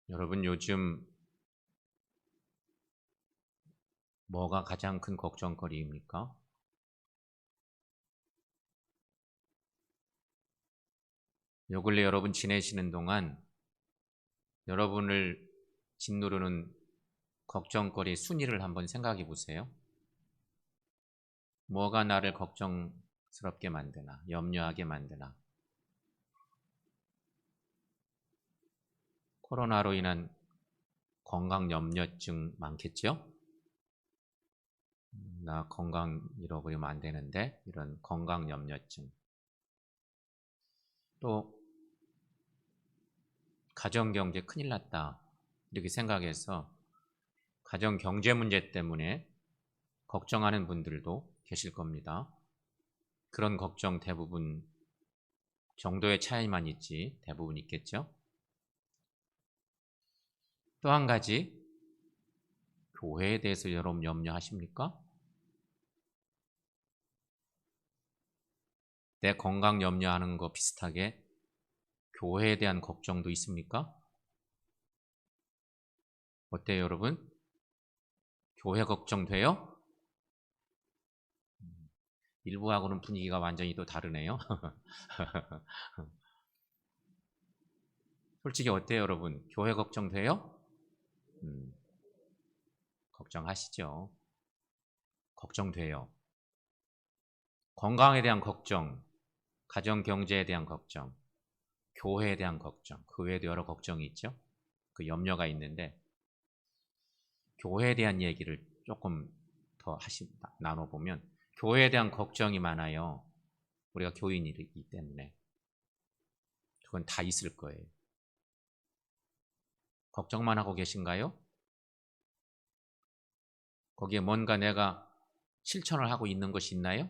여러분 요즘 뭐가 가장 큰 걱정거리입니까? 요 근래 여러분 지내시는 동안 여러분을 짓누르는 걱정거리 순위를 한번 생각해 보세요. 뭐가 나를 걱정스럽게 만드나, 염려하게 만드나. 코로나로 인한 건강 염려증 많겠죠? 나 건강 잃어버리면 안 되는데, 이런 건강 염려증. 또 가정경제 큰일 났다 이렇게 생각해서 가정경제 문제 때문에 걱정하는 분들도 계실 겁니다. 그런 걱정 대부분 정도의 차이만 있지 대부분 있겠죠. 또 한 가지, 교회에 대해서 여러분 염려하십니까? 내 건강 염려하는 거 비슷하게 교회에 대한 걱정도 있습니까? 어때요 여러분? 교회 걱정돼요? 일부하고는 분위기가 완전히 또 다르네요. 솔직히 어때요 여러분? 교회 걱정돼요? 걱정하시죠. 걱정돼요. 건강에 대한 걱정, 가정 경제에 대한 걱정, 교회에 대한 걱정, 그 외에도 여러 걱정이 있죠. 그 염려가 있는데 교회에 대한 얘기를 조금 더 나눠보면 교회에 대한 걱정이 많아요. 우리가 교인이기 때문에 그건 다 있을 거예요. 걱정만 하고 계신가요? 거기에 뭔가 내가 실천을 하고 있는 것이 있나요?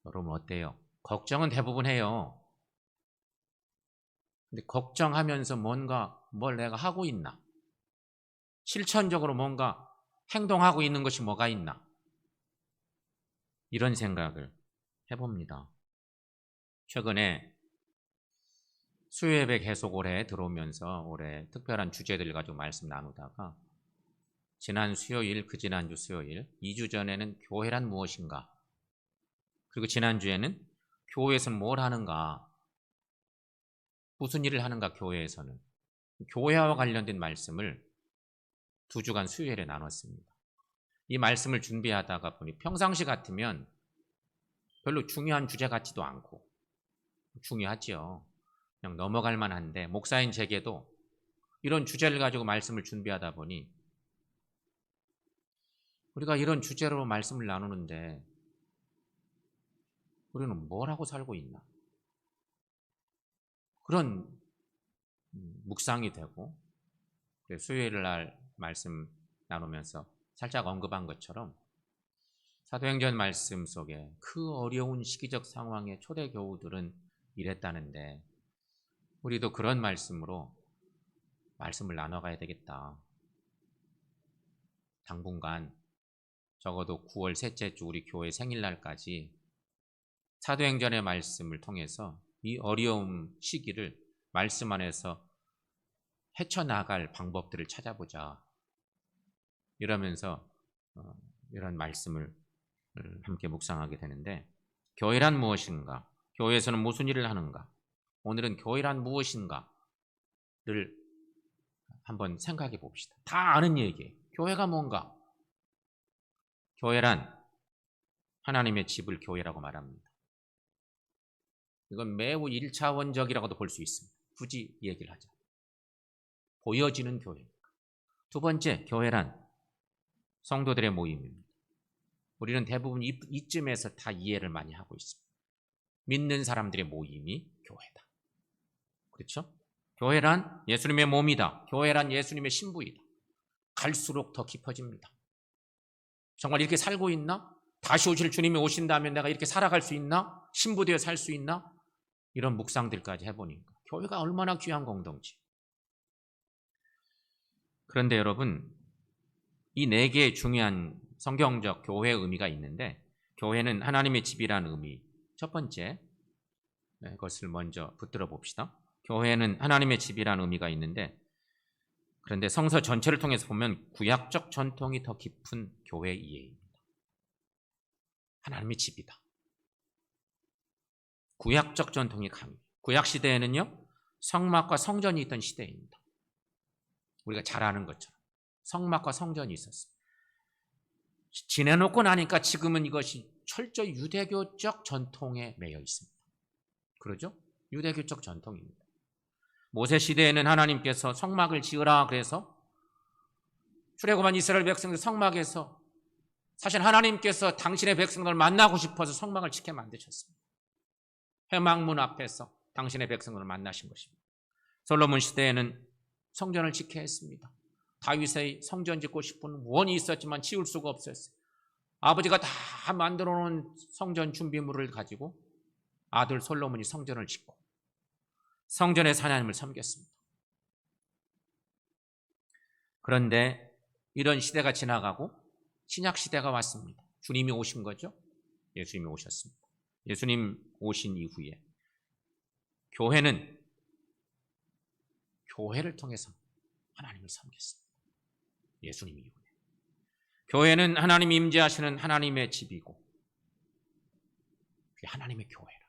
여러분 어때요? 걱정은 대부분 해요. 근데 걱정하면서 뭔가 뭘 내가 하고 있나? 실천적으로 뭔가 행동하고 있는 것이 뭐가 있나? 이런 생각을 해봅니다. 최근에 수요예배 계속 올해 들어오면서 올해 특별한 주제들 가지고 말씀 나누다가 지난 수요일, 그 지난주 수요일, 2주 전에는 교회란 무엇인가? 그리고 지난주에는 교회에서는 뭘 하는가? 무슨 일을 하는가 교회에서는? 교회와 관련된 말씀을 2주간 수요일에 나눴습니다. 이 말씀을 준비하다가 보니 평상시 같으면 별로 중요한 주제 같지도 않고 중요하죠. 그냥 넘어갈 만한데 목사인 제게도 이런 주제를 가지고 말씀을 준비하다 보니 우리가 이런 주제로 말씀을 나누는데 우리는 뭘 하고 살고 있나? 그런 묵상이 되고 수요일 날 말씀 나누면서 살짝 언급한 것처럼 사도행전 말씀 속에 그 어려운 시기적 상황에 초대 교우들은 이랬다는데 우리도 그런 말씀으로 말씀을 나눠가야 되겠다. 당분간 적어도 9월 셋째 주 우리 교회 생일날까지 사도행전의 말씀을 통해서 이 어려움 시기를 말씀 안에서 헤쳐나갈 방법들을 찾아보자. 이러면서 이런 말씀을 함께 묵상하게 되는데 교회란 무엇인가? 교회에서는 무슨 일을 하는가? 오늘은 교회란 무엇인가를 한번 생각해 봅시다. 다 아는 얘기예요. 교회가 뭔가? 교회란 하나님의 집을 교회라고 말합니다. 이건 매우 1차원적이라고도 볼 수 있습니다. 굳이 얘기를 하자. 보여지는 교회. 두 번째, 교회란 성도들의 모임입니다. 우리는 대부분 이쯤에서 다 이해를 많이 하고 있습니다. 믿는 사람들의 모임이 교회다. 그렇죠? 교회란 예수님의 몸이다. 교회란 예수님의 신부이다. 갈수록 더 깊어집니다. 정말 이렇게 살고 있나? 다시 오실 주님이 오신다면 내가 이렇게 살아갈 수 있나? 신부되어 살 수 있나? 이런 묵상들까지 해보니까 교회가 얼마나 귀한 공동체. 그런데 여러분, 이 네 개의 중요한 성경적 교회의 의미가 있는데 교회는 하나님의 집이라는 의미, 첫 번째 그것을 먼저 붙들어 봅시다. 교회는 하나님의 집이라는 의미가 있는데 그런데 성서 전체를 통해서 보면 구약적 전통이 더 깊은 교회 이해입니다. 하나님의 집이다. 구약적 전통이 강해요. 구약 시대에는요, 성막과 성전이 있던 시대입니다. 우리가 잘 아는 것처럼 성막과 성전이 있었어요. 지내놓고 나니까 지금은 이것이 철저히 유대교적 전통에 매여 있습니다. 그러죠? 유대교적 전통입니다. 모세 시대에는 하나님께서 성막을 지으라 그래서 출애굽한 이스라엘 백성들 성막에서 사실 하나님께서 당신의 백성들을 만나고 싶어서 성막을 짓게 만드셨습니다. 회막문 앞에서 당신의 백성들을 만나신 것입니다. 솔로몬 시대에는 성전을 짓게 했습니다. 다윗의 성전 짓고 싶은 원이 있었지만 지을 수가 없었어요. 아버지가 다 만들어 놓은 성전 준비물을 가지고 아들 솔로몬이 성전을 짓고 성전에서 하나님을 섬겼습니다. 그런데 이런 시대가 지나가고 신약 시대가 왔습니다. 주님이 오신 거죠. 예수님이 오셨습니다. 예수님 오신 이후에 교회를 통해서 하나님을 섬겼습니다. 예수님 이후에 교회는 하나님이 임재하시는 하나님의 집이고 그게 하나님의 교회라.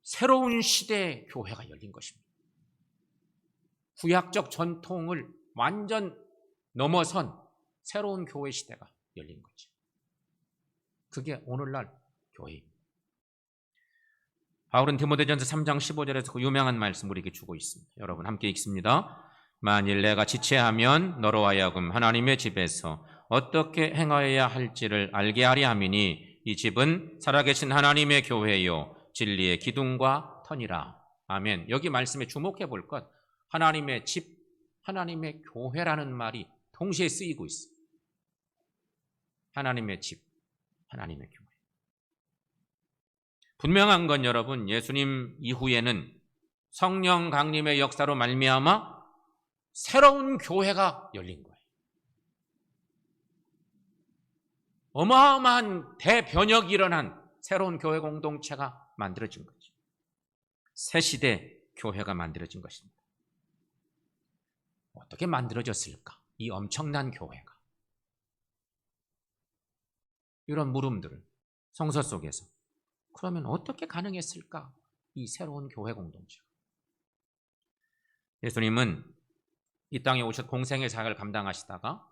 새로운 시대의 교회가 열린 것입니다. 구약적 전통을 완전 넘어선 새로운 교회 시대가 열린 거죠. 그게 오늘날 교회입니다. 바울은 디모데전서 3장 15절에서 그 유명한 말씀 우리에게 주고 있습니다. 여러분 함께 읽습니다. 만일 내가 지체하면 너로 하여금 하나님의 집에서 어떻게 행하여야 할지를 알게 하리 함이니 이 집은 살아계신 하나님의 교회요 진리의 기둥과 터니라. 아멘. 여기 말씀에 주목해 볼 것, 하나님의 집, 하나님의 교회라는 말이 동시에 쓰이고 있어요. 하나님의 집, 하나님의 교회. 분명한 건 여러분, 예수님 이후에는 성령 강림의 역사로 말미암아 새로운 교회가 열린 거예요. 어마어마한 대변혁이 일어난 새로운 교회 공동체가 만들어진 거죠. 새 시대 교회가 만들어진 것입니다. 어떻게 만들어졌을까? 이 엄청난 교회가. 이런 물음들을 성서 속에서 그러면 어떻게 가능했을까? 이 새로운 교회 공동체. 예수님은 이 땅에 오셔서 공생의 사역을 감당하시다가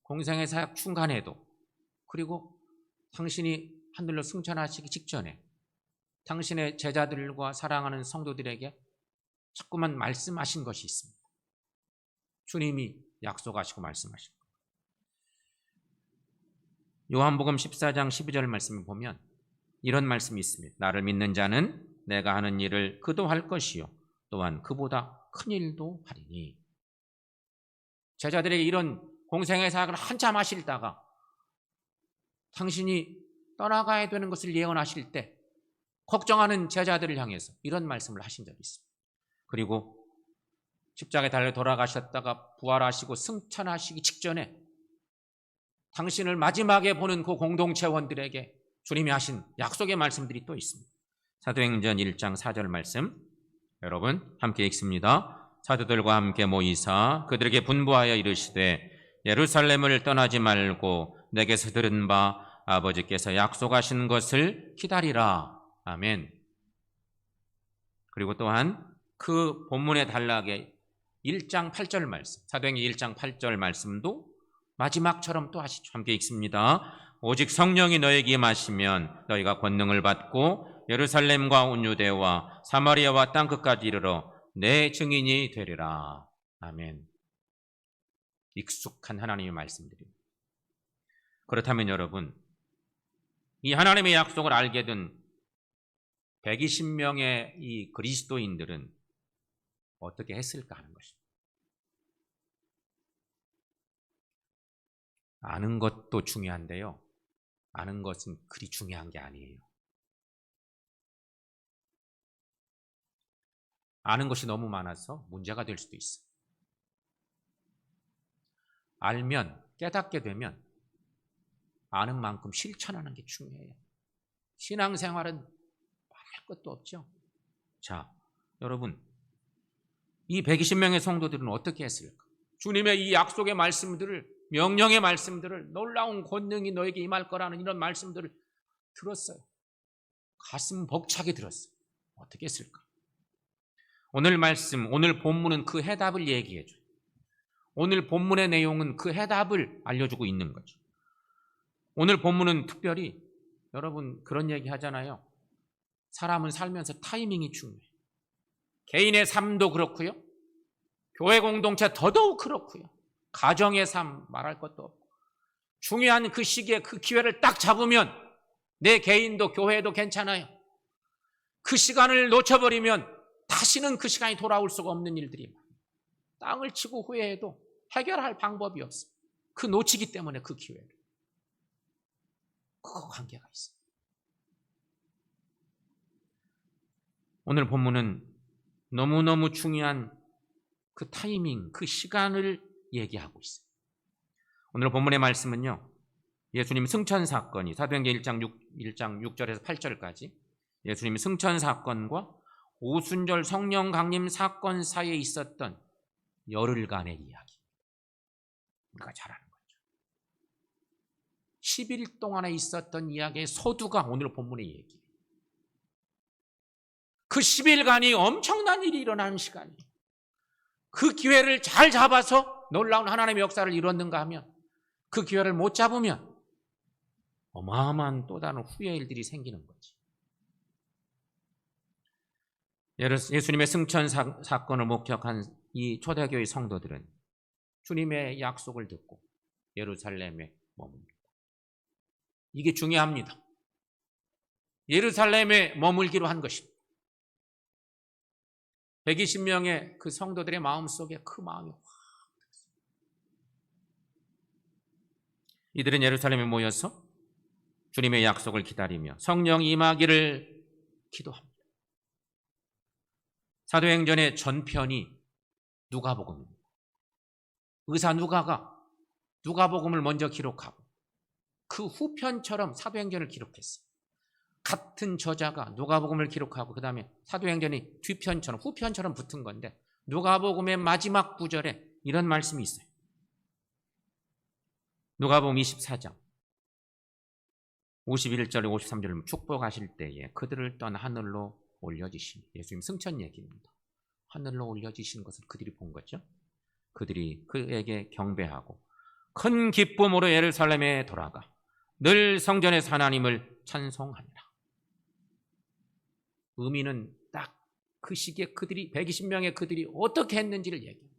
공생의 사역 중간에도 그리고 당신이 하늘로 승천하시기 직전에 당신의 제자들과 사랑하는 성도들에게 자꾸만 말씀하신 것이 있습니다. 주님이 약속하시고 말씀하신 것. 요한복음 14장 12절 말씀을 보면 이런 말씀이 있습니다. 나를 믿는 자는 내가 하는 일을 그도 할 것이요 또한 그보다 큰 일도 하리니. 제자들에게 이런 공생의 사역을 한참 하시다가 당신이 떠나가야 되는 것을 예언하실 때 걱정하는 제자들을 향해서 이런 말씀을 하신 적이 있습니다. 그리고 십자가에 달려 돌아가셨다가 부활하시고 승천하시기 직전에 당신을 마지막에 보는 그 공동체원들에게 주님이 하신 약속의 말씀들이 또 있습니다. 사도행전 1장 4절 말씀 여러분 함께 읽습니다. 사도들과 함께 모이사 그들에게 분부하여 이르시되 예루살렘을 떠나지 말고 내게서 들은 바 아버지께서 약속하신 것을 기다리라. 아멘. 그리고 또한 그 본문의 단락에 1장 8절 말씀, 사도행전 1장 8절 말씀도 마지막처럼 또 하시죠. 함께 읽습니다. 오직 성령이 너에게 임하시면 너희가 권능을 받고 예루살렘과 온 유대와 사마리아와 땅끝까지 이르러 내 증인이 되리라. 아멘. 익숙한 하나님의 말씀들입니다. 그렇다면 여러분, 이 하나님의 약속을 알게 된 120명의 이 그리스도인들은 어떻게 했을까 하는 것입니다. 아는 것도 중요한데요. 아는 것은 그리 중요한 게 아니에요. 아는 것이 너무 많아서 문제가 될 수도 있어요. 알면, 깨닫게 되면 아는 만큼 실천하는 게 중요해요. 신앙생활은 말할 것도 없죠. 자, 여러분, 이 120명의 성도들은 어떻게 했을까? 주님의 이 약속의 말씀들을, 명령의 말씀들을, 놀라운 권능이 너에게 임할 거라는 이런 말씀들을 들었어요. 가슴 벅차게 들었어요. 어떻게 했을까? 오늘 말씀, 오늘 본문은 그 해답을 얘기해 줘요. 오늘 본문의 내용은 그 해답을 알려주고 있는 거죠. 오늘 본문은 특별히 여러분 그런 얘기 하잖아요. 사람은 살면서 타이밍이 중요해요. 개인의 삶도 그렇고요. 교회 공동체 더더욱 그렇고요. 가정의 삶 말할 것도 없고. 중요한 그 시기에 그 기회를 딱 잡으면 내 개인도 교회도 괜찮아요. 그 시간을 놓쳐버리면 다시는 그 시간이 돌아올 수가 없는 일들이 많아요. 땅을 치고 후회해도 해결할 방법이 없어요. 그 놓치기 때문에 그 기회를. 그거 관계가 있어요. 오늘 본문은 너무너무 중요한 그 타이밍, 그 시간을 얘기하고 있어요. 오늘 본문의 말씀은요. 예수님 승천 사건이 사도행전 1장 6절에서 8절까지 예수님 승천 사건과 오순절 성령 강림 사건 사이에 있었던 열흘간의 이야기. 우리가 잘 아는 거죠. 10일 동안에 있었던 이야기의 소두가 오늘 본문의 얘기예요. 그 10일간이 엄청난 일이 일어나는 시간이에요. 그 기회를 잘 잡아서 놀라운 하나님의 역사를 이뤘는가 하면 그 기회를 못 잡으면 어마어마한 또 다른 후회의 일들이 생기는 거지. 예수님의 승천 사건을 목격한 이 초대교회 성도들은 주님의 약속을 듣고 예루살렘에 머뭅니다. 이게 중요합니다. 예루살렘에 머물기로 한 것입니다. 120명의 그 성도들의 마음속에 그 마음이 확 들었습니다. 이들은 예루살렘에 모여서 주님의 약속을 기다리며 성령 임하기를 기도합니다. 사도행전의 전편이 누가복음입니다. 의사 누가가 누가복음을 먼저 기록하고 그 후편처럼 사도행전을 기록했어요. 같은 저자가 누가복음을 기록하고 그 다음에 사도행전이 뒤편처럼 후편처럼 붙은 건데 누가복음의 마지막 구절에 이런 말씀이 있어요. 누가복음 24장 51절 53절 축복하실 때에 그들을 떠나 하늘로 올려지시니 예수님 승천 얘기입니다. 하늘로 올려지신 것을 그들이 본 거죠. 그들이 그에게 경배하고 큰 기쁨으로 예루살렘에 돌아가 늘 성전에서 하나님을 찬송하니라. 의미는 딱 그 시기에 그들이 120명의 그들이 어떻게 했는지를 얘기해요.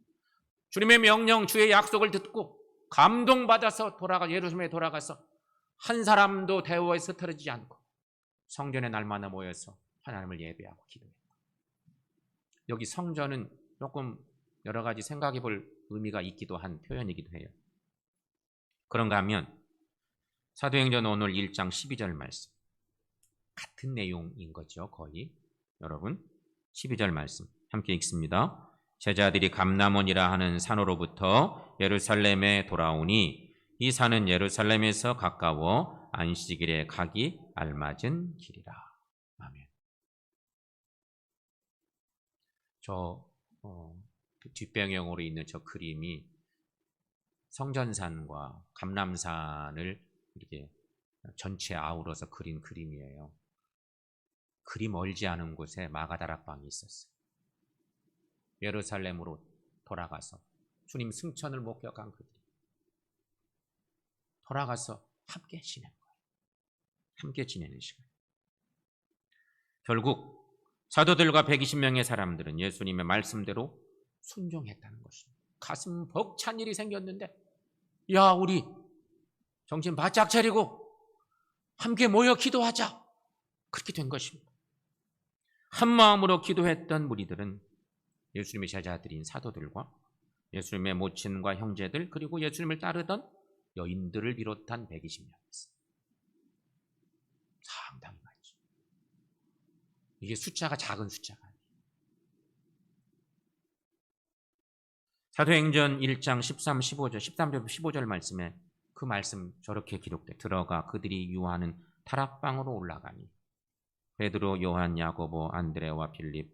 주님의 명령, 주의 약속을 듣고 감동받아서 예루살렘에 돌아가서 한 사람도 대화에서 틀어지지 않고 성전에 날마다 모여서 하나님을 예배하고 기도했다. 여기 성전은 조금 여러 가지 생각해 볼 의미가 있기도 한 표현이기도 해요. 그런가 하면 사도행전 오늘 1장 12절 말씀 같은 내용인 거죠. 거의 여러분 12절 말씀 함께 읽습니다. 제자들이 감람원이라 하는 산으로부터 예루살렘에 돌아오니 이 산은 예루살렘에서 가까워 안식일에 가기 알맞은 길이라. 아멘. 뒷배경으로 있는 저 그림이 성전산과 감람산을 이렇게 전체 아우러서 그린 그림이에요. 그리 멀지 않은 곳에 마가다락방이 있었어요. 예루살렘으로 돌아가서 주님 승천을 목격한 그들이 돌아가서 함께 지낸 거예요. 함께 지내는 시간. 결국 사도들과 120명의 사람들은 예수님의 말씀대로 순종했다는 것입니다. 가슴 벅찬 일이 생겼는데 야 우리 정신 바짝 차리고 함께 모여 기도하자. 그렇게 된 것입니다. 한 마음으로 기도했던 무리들은 예수님의 제자들인 사도들과 예수님의 모친과 형제들 그리고 예수님을 따르던 여인들을 비롯한 120명이었어요. 상당히 많죠. 이게 숫자가 작은 숫자가 아니에요. 사도행전 1장 13절 15절 말씀에 그 말씀 저렇게 기록돼 들어가 그들이 유하는 다락방으로 올라가니 베드로, 요한, 야고보, 안드레와 빌립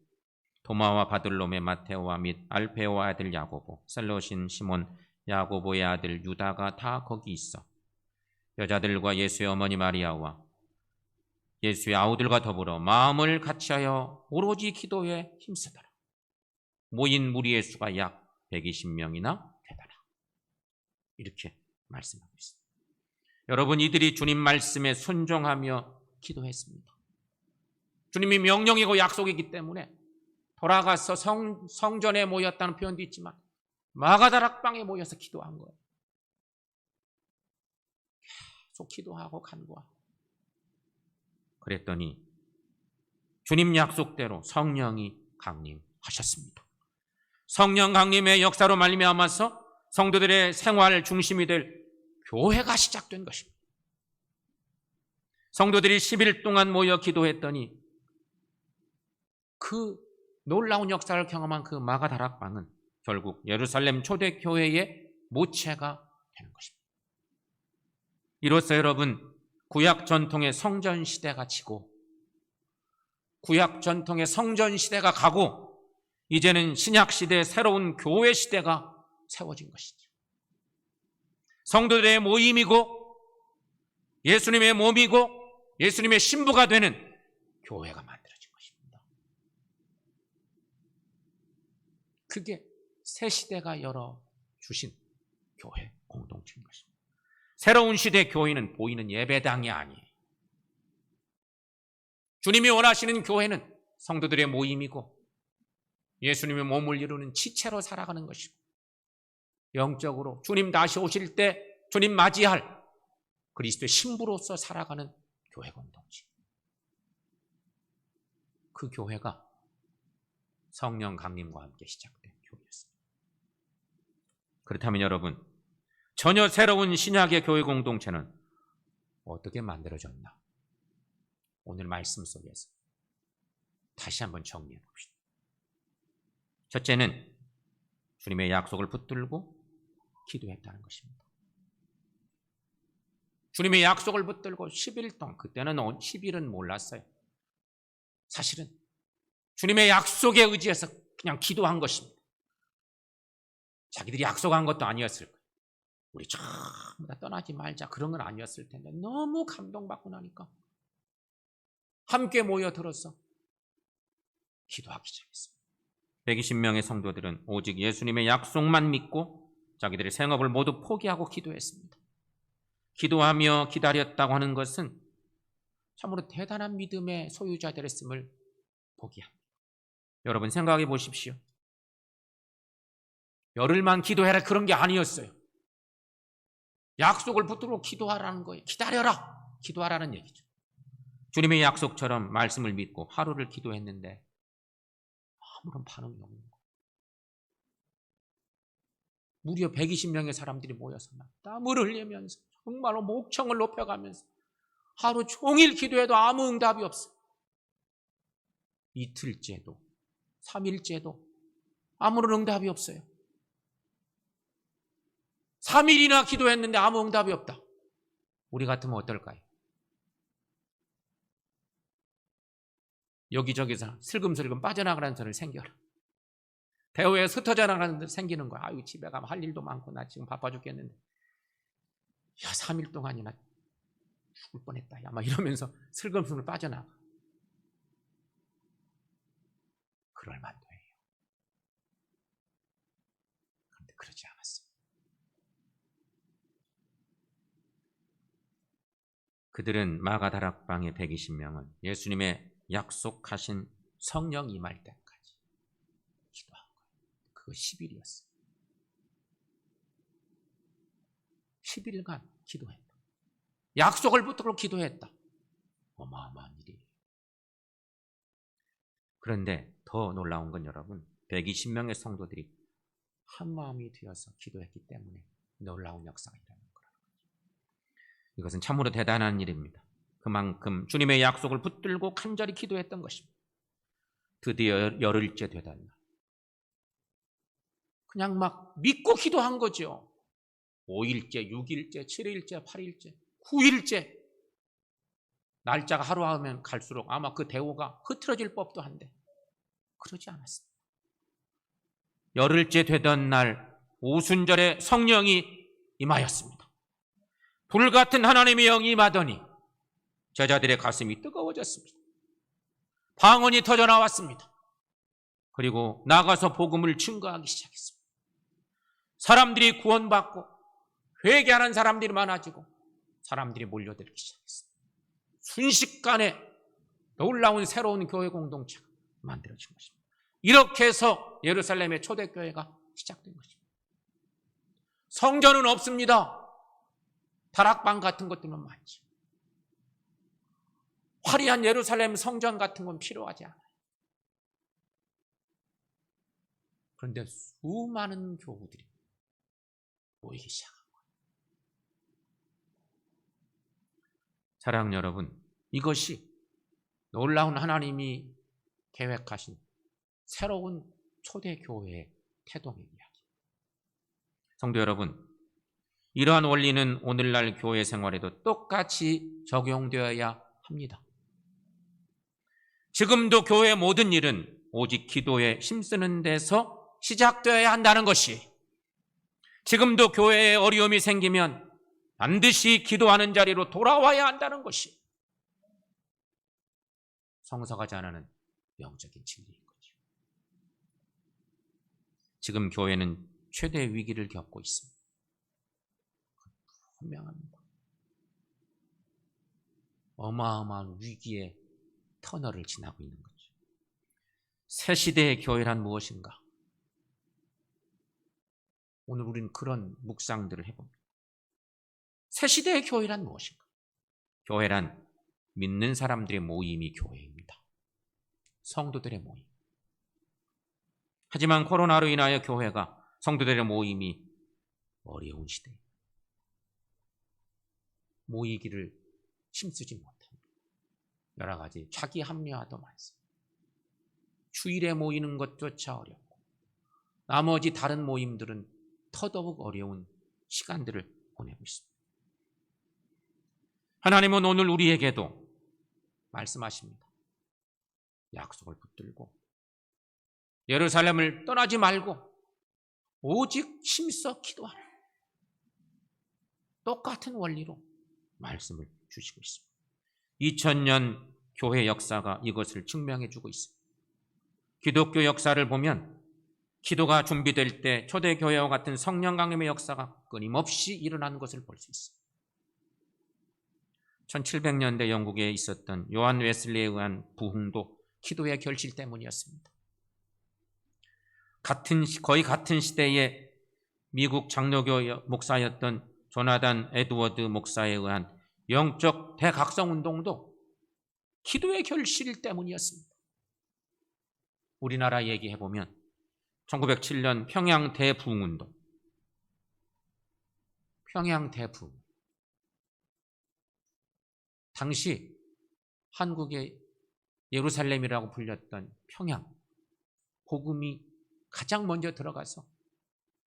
도마와 바들로메, 마테오와 및 알페오의 아들 야고보, 셀롯인 시몬, 야고보의 아들 유다가 다 거기 있어 여자들과 예수의 어머니 마리아와 예수의 아우들과 더불어 마음을 같이하여 오로지 기도에 힘쓰더라. 모인 무리의 수가 약 120명이나 되더라. 이렇게 말씀하고 있습니다. 여러분, 이들이 주님 말씀에 순종하며 기도했습니다. 주님이 명령이고 약속이기 때문에 돌아가서 성전에 모였다는 표현도 있지만 마가다락방에 모여서 기도한 거예요. 계속 기도하고 간구하고. 그랬더니 주님 약속대로 성령이 강림하셨습니다. 성령 강림의 역사로 말미암아서 성도들의 생활 중심이 될 교회가 시작된 것입니다. 성도들이 10일 동안 모여 기도했더니 그 놀라운 역사를 경험한 그 마가다락방은 결국 예루살렘 초대교회의 모체가 되는 것입니다. 이로써 여러분, 구약 전통의 성전 시대가 지고 구약 전통의 성전 시대가 가고 이제는 신약 시대의 새로운 교회 시대가 세워진 것이죠. 성도들의 모임이고 예수님의 몸이고 예수님의 신부가 되는 교회가 만들어진 것입니다. 그게 새 시대가 열어주신 교회 공동체인 것입니다. 새로운 시대 교회는 보이는 예배당이 아니에요. 주님이 원하시는 교회는 성도들의 모임이고 예수님의 몸을 이루는 지체로 살아가는 것이고 영적으로 주님 다시 오실 때 주님 맞이할 그리스도의 신부로서 살아가는 교회 공동체. 그 교회가 성령 강림과 함께 시작된 교회였습니다. 그렇다면 여러분, 전혀 새로운 신약의 교회 공동체는 어떻게 만들어졌나? 오늘 말씀 속에서 다시 한번 정리해 봅시다. 첫째는 주님의 약속을 붙들고 기도했다는 것입니다. 주님의 약속을 붙들고 10일 동안, 그때는 10일은 몰랐어요. 사실은 주님의 약속에 의지해서 그냥 기도한 것입니다. 자기들이 약속한 것도 아니었을 거예요. 우리 전부 다 떠나지 말자, 그런 건 아니었을 텐데 너무 감동받고 나니까 함께 모여들어서 기도하기 시작했습니다. 120명의 성도들은 오직 예수님의 약속만 믿고 자기들의 생업을 모두 포기하고 기도했습니다. 기도하며 기다렸다고 하는 것은 참으로 대단한 믿음의 소유자들이었음을 보게 합니다. 여러분 생각해 보십시오. 열흘만 기도해라 그런 게 아니었어요. 약속을 붙들고 기도하라는 거예요. 기다려라, 기도하라는 얘기죠. 주님의 약속처럼 말씀을 믿고 하루를 기도했는데 아무런 반응이 없는 거예요. 무려 120명의 사람들이 모여서 땀을 흘리면서 정말로 목청을 높여가면서 하루 종일 기도해도 아무 응답이 없어요. 이틀째도 3일째도 아무런 응답이 없어요. 3일이나 기도했는데 아무 응답이 없다. 우리 같으면 어떨까요? 여기저기서 슬금슬금 빠져나가는 소리를 생겨라. 대우에서 흩어져 나가는 데 생기는 거야. 아유, 집에 가면 할 일도 많고 나 지금 바빠 죽겠는데 야 3일 동안이나 죽을 뻔했다. 야, 막 이러면서 슬금슬금 빠져나가. 그럴 만도 해요. 그런데 그러지 않았어요. 그들은 마가다락방의 120명은 예수님의 약속하신 성령 임할 때까지 기도한 거예요. 그거 10일이었어요. 10일간 기도했다. 약속을 붙들고 기도했다. 어마어마한 일이에요. 그런데 더 놀라운 건 여러분, 120명의 성도들이 한 마음이 되어서 기도했기 때문에 놀라운 역사가 일어나는 거라는 거죠. 이것은 참으로 대단한 일입니다. 그만큼 주님의 약속을 붙들고 간절히 기도했던 것입니다. 드디어 열흘째 되던 날, 그냥 막 믿고 기도한 거죠. 5일째, 6일째, 7일째, 8일째, 9일째. 날짜가 하루 하면 갈수록 아마 그 대우가 흐트러질 법도 한데 그러지 않았습니다. 열흘째 되던 날 오순절에 성령이 임하였습니다. 불같은 하나님의 영이 임하더니 제자들의 가슴이 뜨거워졌습니다. 방언이 터져 나왔습니다. 그리고 나가서 복음을 증거하기 시작했습니다. 사람들이 구원받고 회개하는 사람들이 많아지고 사람들이 몰려들기 시작했습니다. 순식간에 놀라운 새로운 교회 공동체가 만들어진 것입니다. 이렇게 해서 예루살렘의 초대교회가 시작된 것입니다. 성전은 없습니다. 다락방 같은 것들만 많지. 화려한 예루살렘 성전 같은 건 필요하지 않아요. 그런데 수많은 교우들이 모이기 시작한 거예요. 사랑하는 여러분, 이것이 놀라운 하나님이 계획하신 새로운 초대교회의 태동의 이야기. 성도 여러분, 이러한 원리는 오늘날 교회 생활에도 똑같이 적용되어야 합니다. 지금도 교회의 모든 일은 오직 기도에 힘쓰는 데서 시작되어야 한다는 것이, 지금도 교회에 어려움이 생기면 반드시 기도하는 자리로 돌아와야 한다는 것이 성서가 전하는 영적인 진리인 거죠. 지금 교회는 최대 위기를 겪고 있습니다. 분명합니다. 어마어마한 위기의 터널을 지나고 있는 거죠. 새 시대의 교회란 무엇인가? 오늘 우리는 그런 묵상들을 해봅니다. 새 시대의 교회란 무엇인가? 교회란 믿는 사람들의 모임이 교회입니다. 성도들의 모임. 하지만 코로나로 인하여 교회가, 성도들의 모임이 어려운 시대에 모이기를 힘쓰지 못합니다. 여러 가지 자기 합리화도 많습니다. 주일에 모이는 것조차 어렵고 나머지 다른 모임들은 더더욱 어려운 시간들을 보내고 있습니다. 하나님은 오늘 우리에게도 말씀하십니다. 약속을 붙들고 예루살렘을 떠나지 말고 오직 힘써 기도하라. 똑같은 원리로 말씀을 주시고 있습니다. 2000년 교회 역사가 이것을 증명해 주고 있습니다. 기독교 역사를 보면 기도가 준비될 때 초대교회와 같은 성령 강림의 역사가 끊임없이 일어나는 것을 볼 수 있습니다. 1700년대 영국에 있었던 요한 웨슬리에 의한 부흥도 기도의 결실 때문이었습니다. 거의 같은 시대에 미국 장로교 목사였던 조나단 에드워드 목사에 의한 영적 대각성 운동도 기도의 결실 때문이었습니다. 우리나라 얘기해보면 1907년 평양 대부흥운동, 평양 대부흥. 당시 한국의 예루살렘이라고 불렸던 평양, 복음이 가장 먼저 들어가서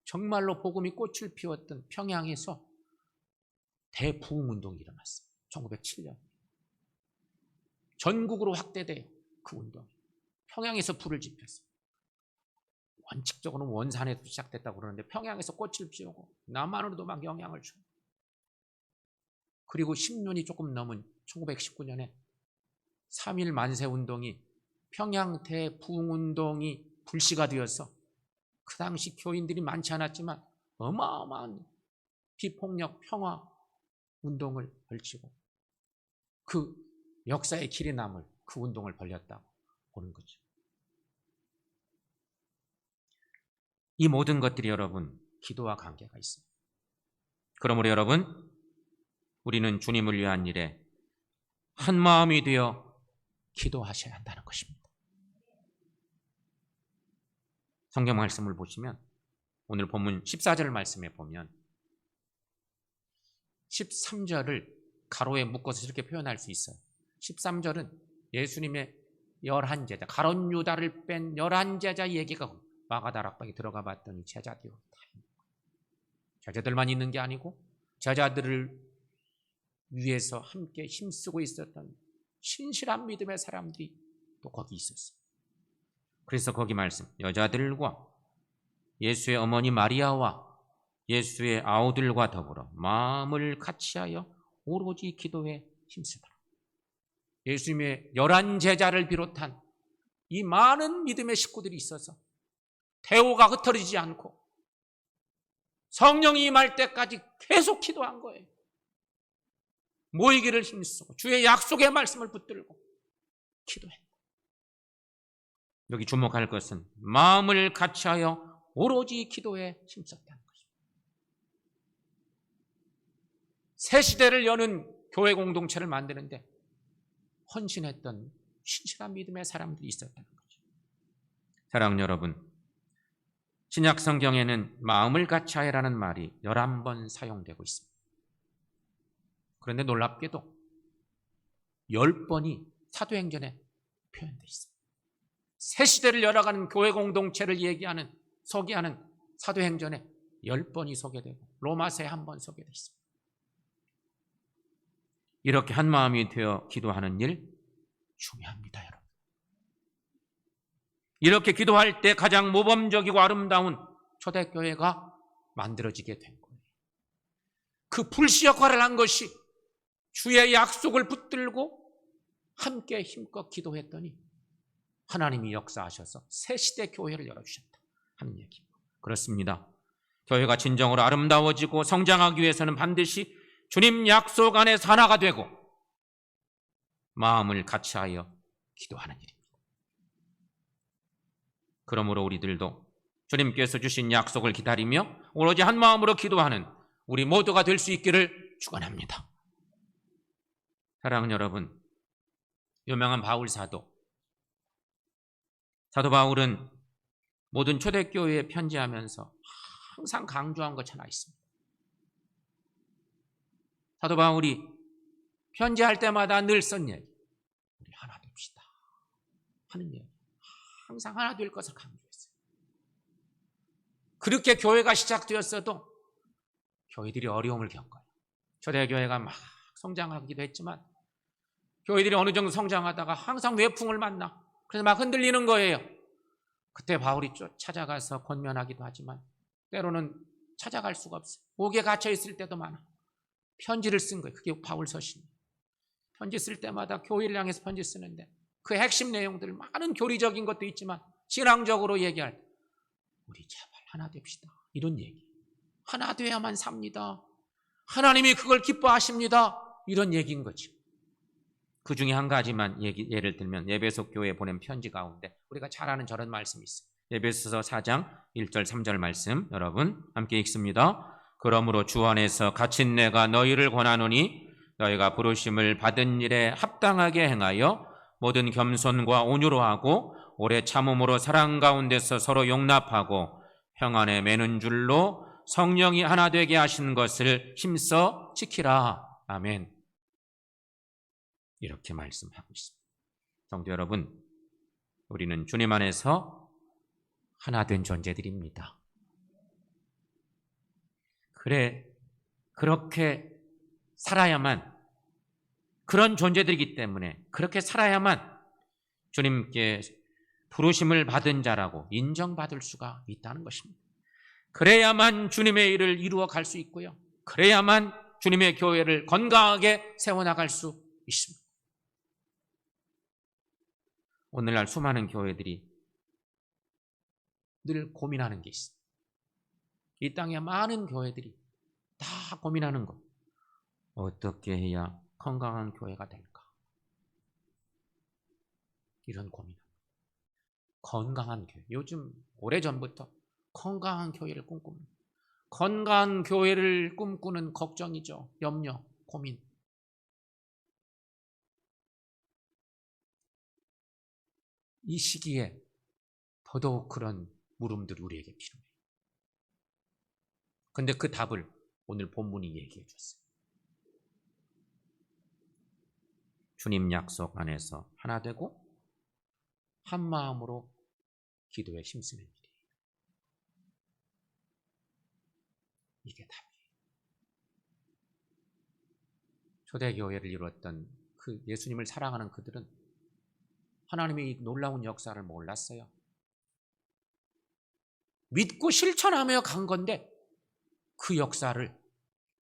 정말로 복음이 꽃을 피웠던 평양에서 대부흥운동이 일어났어요. 1907년. 전국으로 확대돼요. 그 운동이. 평양에서 불을 지폈어요. 원칙적으로는 원산에서 시작됐다고 그러는데 평양에서 꽃을 피우고 남한으로도 막 영향을 주고, 그리고 10년이 조금 넘은 1919년에 3.1 만세운동이 평양 대부흥운동이 불씨가 되어서 그 당시 교인들이 많지 않았지만 어마어마한 비폭력 평화 운동을 벌이고 그 역사의 길이 남을 그 운동을 벌였다고 보는 거죠. 이 모든 것들이 여러분 기도와 관계가 있습니다. 그러므로 여러분, 우리는 주님을 위한 일에 한 마음이 되어 기도하셔야 한다는 것입니다. 성경 말씀을 보시면 오늘 본문 14절 말씀에 보면 13절을 가로에 묶어서 이렇게 표현할 수 있어요. 13절은 예수님의 11제자, 가룟 유다를 뺀 11제자 얘기가 마가다락방에 들어가 봤더니 제자들이 다 있는 거예요. 제자들만 있는 게 아니고 제자들을 위해서 함께 힘쓰고 있었던 신실한 믿음의 사람들이 또 거기 있었어요. 그래서 거기 말씀, 여자들과 예수의 어머니 마리아와 예수의 아우들과 더불어 마음을 같이하여 오로지 기도에 힘쓰더라. 예수님의 11제자를 비롯한 이 많은 믿음의 식구들이 있어서 대오가 흩어지지 않고 성령이 임할 때까지 계속 기도한 거예요. 모이기를 힘쓰고 주의 약속의 말씀을 붙들고 기도했다. 여기 주목할 것은 마음을 같이하여 오로지 기도에 힘썼다는 것입니다. 새 시대를 여는 교회 공동체를 만드는데 헌신했던 신실한 믿음의 사람들이 있었다는 거죠. 사랑하는 여러분, 신약 성경에는 마음을 같이하여라는 말이 11번 사용되고 있습니다. 그런데 놀랍게도 10번이 사도행전에 표현되어 있습니다. 새 시대를 열어가는 교회 공동체를 얘기하는, 소개하는 사도행전에 10번이 소개되고 로마서에 1번 소개되어 있습니다. 이렇게 한 마음이 되어 기도하는 일 중요합니다, 여러분. 이렇게 기도할 때 가장 모범적이고 아름다운 초대교회가 만들어지게 된 거예요. 그 불씨 역할을 한 것이 주의 약속을 붙들고 함께 힘껏 기도했더니 하나님이 역사하셔서 새 시대 교회를 열어주셨다 하는 얘기입니다. 그렇습니다. 교회가 진정으로 아름다워지고 성장하기 위해서는 반드시 주님 약속 안에서 하나가 되고 마음을 같이하여 기도하는 일입니다. 그러므로 우리들도 주님께서 주신 약속을 기다리며 오로지 한 마음으로 기도하는 우리 모두가 될 수 있기를 축원합니다. 사랑하는 여러분, 유명한 바울 사도 바울은 모든 초대교회에 편지하면서 항상 강조한 것 하나 있습니다. 사도 바울이 편지할 때마다 늘 쓴 얘기, 우리 하나 됩시다 하는 얘기, 항상 하나 될 것을 강조했어요. 그렇게 교회가 시작되었어도 교회들이 어려움을 겪어요. 초대교회가 막 성장하기도 했지만 교회들이 어느 정도 성장하다가 항상 외풍을 만나. 그래서 막 흔들리는 거예요. 그때 바울이 찾아가서 권면하기도 하지만 때로는 찾아갈 수가 없어요. 옥에 갇혀 있을 때도 많아. 편지를 쓴 거예요. 그게 바울 서신이에요. 편지 쓸 때마다 교회를 향해서 편지 쓰는데 그 핵심 내용들, 많은 교리적인 것도 있지만 신앙적으로 얘기할 때 우리 제발 하나 됩시다, 이런 얘기. 하나 돼야만 삽니다. 하나님이 그걸 기뻐하십니다. 이런 얘기인 거죠. 그 중에 한 가지만 예를 들면 에베소 교회에 보낸 편지 가운데 우리가 잘 아는 저런 말씀이 있어요. 에베소서 4장 1절 3절 말씀 여러분 함께 읽습니다. 그러므로 주 안에서 갇힌 내가 너희를 권하노니 너희가 부르심을 받은 일에 합당하게 행하여 모든 겸손과 온유로 하고 오래 참음으로 사랑 가운데서 서로 용납하고 평안에 매는 줄로 성령이 하나 되게 하신 것을 힘써 지키라. 아멘. 이렇게 말씀하고 있습니다. 성도 여러분, 우리는 주님 안에서 하나 된 존재들입니다. 그렇게 살아야만, 그런 존재들이기 때문에 그렇게 살아야만 주님께 부르심을 받은 자라고 인정받을 수가 있다는 것입니다. 그래야만 주님의 일을 이루어 갈 수 있고요. 그래야만 주님의 교회를 건강하게 세워나갈 수 있습니다. 오늘날 수많은 교회들이 늘 고민하는 게 있습니다. 이 땅에 많은 교회들이 다 고민하는 것. 어떻게 해야 건강한 교회가 될까? 이런 고민. 건강한 교회. 요즘 오래전부터 건강한 교회를 꿈꿉니다. 건강한 교회를 꿈꾸는 걱정이죠. 염려, 고민. 이 시기에 더더욱 그런 물음들이 우리에게 필요해요. 그런데 그 답을 오늘 본문이 얘기해 줬어요. 주님 약속 안에서 하나 되고 한 마음으로 기도에 힘쓰는 일이에요. 이게 답이에요. 초대교회를 이루었던 그 예수님을 사랑하는 그들은 하나님의 이 놀라운 역사를 몰랐어요. 믿고 실천하며 간 건데 그 역사를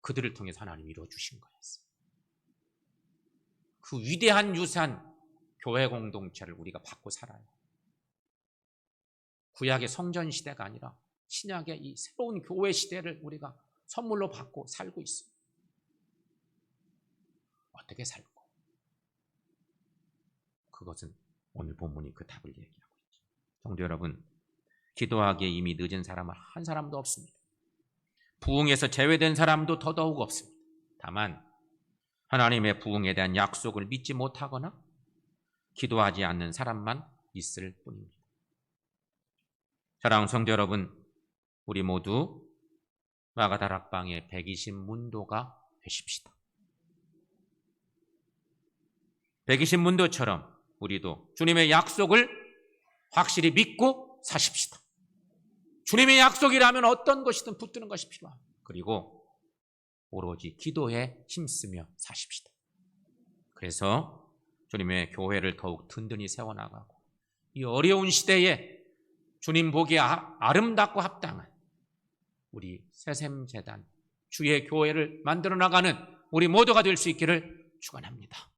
그들을 통해서 하나님이 이루어주신 거였어요. 그 위대한 유산, 교회 공동체를 우리가 받고 살아요. 구약의 성전 시대가 아니라 신약의 이 새로운 교회 시대를 우리가 선물로 받고 살고 있어요. 어떻게 살고? 그것은 오늘 본문이 그 답을 얘기하고 있죠. 성도 여러분, 기도하기에 이미 늦은 사람은 한 사람도 없습니다. 부흥에서 제외된 사람도 더더욱 없습니다. 다만 하나님의 부흥에 대한 약속을 믿지 못하거나 기도하지 않는 사람만 있을 뿐입니다. 사랑하는 성도 여러분, 우리 모두 마가다락방의 120문도가 되십시다. 120문도처럼 우리도 주님의 약속을 확실히 믿고 사십시다. 주님의 약속이라면 어떤 것이든 붙드는 것이 필요합니다. 그리고 오로지 기도에 힘쓰며 사십시다. 그래서 주님의 교회를 더욱 든든히 세워나가고 이 어려운 시대에 주님 보기에 아름답고 합당한 우리 새샘재단 주의 교회를 만들어 나가는 우리 모두가 될 수 있기를 축원합니다.